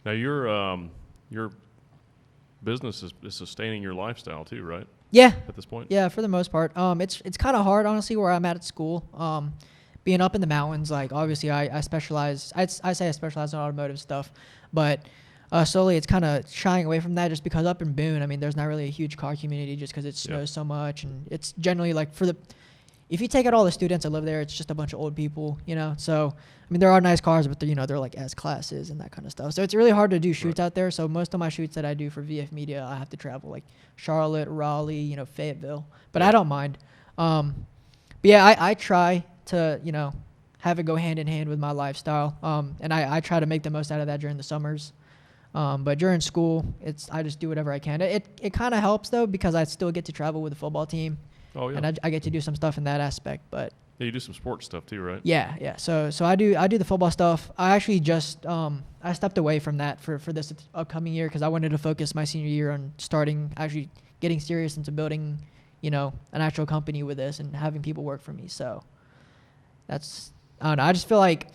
Now your business is sustaining your lifestyle too, right? Yeah. At this point. Yeah, for the most part. It's kind of hard, honestly, where I'm at school. Being up in the mountains, like obviously I specialize. I say I specialize in automotive stuff, but slowly it's kind of shying away from that just because up in Boone, I mean, there's not really a huge car community just because it snows so much, and it's generally like if you take out all the students that live there, it's just a bunch of old people, you know. So I mean, there are nice cars, but they're like S classes and that kind of stuff. So it's really hard to do shoots out there. So most of my shoots that I do for VF Media, I have to travel like Charlotte, Raleigh, Fayetteville, but I don't mind. But yeah, I try to have it go hand in hand with my lifestyle, and I try to make the most out of that during the summers. But during school, I just do whatever I can. It kind of helps though because I still get to travel with the football team. Oh yeah. And I get to do some stuff in that aspect, but yeah, you do some sports stuff too, right? Yeah. So I do the football stuff. I actually just I stepped away from that for this upcoming year because I wanted to focus my senior year on actually getting serious into building, an actual company with this and having people work for me. So I don't know. I just feel like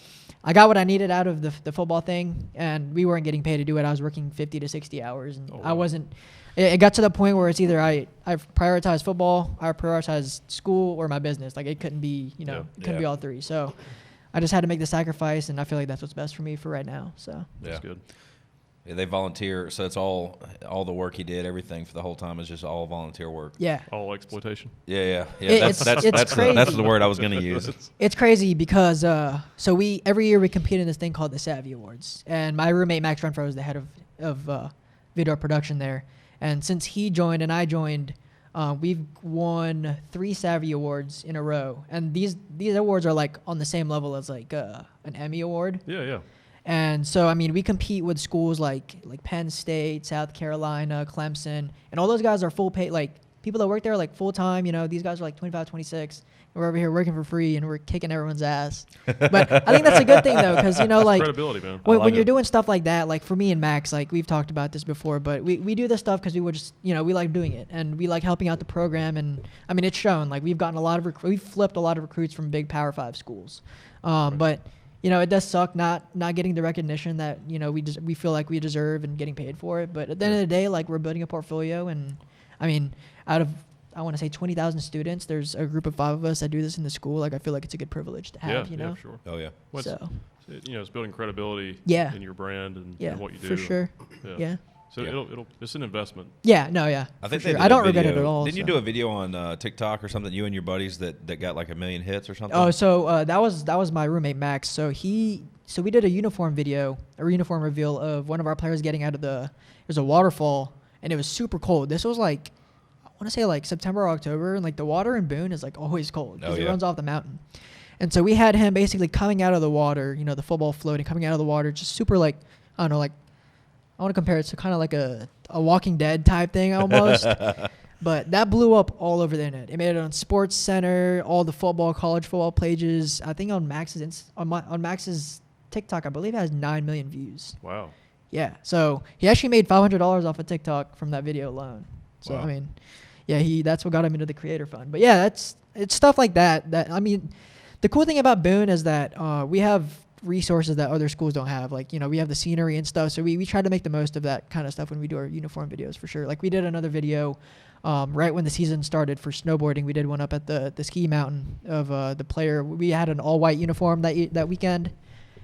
I got what I needed out of the football thing, and we weren't getting paid to do it. I was working 50 to 60 hours, and I wasn't. It got to the point where it's either I prioritize football, I prioritize school, or my business. Like it couldn't be, it couldn't be all three. So I just had to make the sacrifice, and I feel like that's what's best for me for right now. So that's good. Yeah, they volunteer, so it's all the work he did, everything for the whole time is just all volunteer work. Yeah. All exploitation. Yeah. It's crazy. That's the word I was going to use. It's crazy because so every year we compete in this thing called the Savvy Awards, and my roommate Max Renfro is the head of video production there, and since he joined and I joined, we've won 3 Savvy Awards in a row, and these awards are like on the same level as like an Emmy award. Yeah. And so, I mean, we compete with schools like Penn State, South Carolina, Clemson, and all those guys are full pay. Like, people that work there are like full time, these guys are like 25, 26. And we're over here working for free and we're kicking everyone's ass. But I think that's a good thing, though, because, like, credibility, man. when you're doing stuff like that, like for me and Max, like we've talked about this before, but we do this stuff because we would just, we like doing it and we like helping out the program. And I mean, it's shown. Like, we've gotten we've flipped a lot of recruits from big Power 5 schools. But it does suck not getting the recognition that, we feel like we deserve and getting paid for it. But at the end of the day, like, we're building a portfolio. And, I mean, out of, I want to say 20,000 students, there's a group of 5 of us that do this in the school. Like, I feel like it's a good privilege to have, Yeah, sure. Oh, yeah. So, it's building credibility in your brand and what you do. For sure. Yeah. So it's an investment. Yeah, no, yeah. I think I don't regret it at all. Didn't you do a video on TikTok or something? You and your buddies that got like 1 million hits or something? Oh, so that was my roommate Max. So we did a uniform reveal of one of our players getting out of it was a waterfall, and it was super cold. This was like, I want to say like September or October, and like the water in Boone is like always cold because it runs off the mountain. And so we had him basically coming out of the water, the football floating, coming out of the water, just super like, I don't know, like, I want to compare it to kind of like a Walking Dead type thing almost. But that blew up all over the internet. It made it on SportsCenter, all the college football pages. I think on Max's TikTok, I believe it has 9 million views. Wow. Yeah. So he actually made $500 off of TikTok from that video alone. So, I mean, yeah, that's what got him into the creator fund. But yeah, it's stuff like that. I mean, the cool thing about Boone is that we have resources that other schools don't have. Like, we have the scenery and stuff. So we try to make the most of that kind of stuff when we do our uniform videos for sure. Like, we did another video right when the season started for snowboarding. We did one up at the ski mountain of the player. We had an all-white uniform that weekend,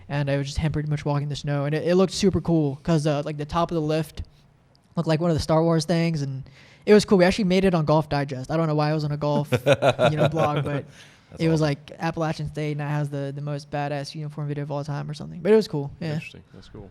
and it was just him pretty much walking the snow. And it looked super cool because like the top of the lift looked like one of the Star Wars things, and it was cool. We actually made it on Golf Digest. I don't know why it was on a golf blog, but That's awesome. Was like Appalachian State, and it has the most badass uniform video of all time or something. But it was cool. Yeah. Interesting. That's cool.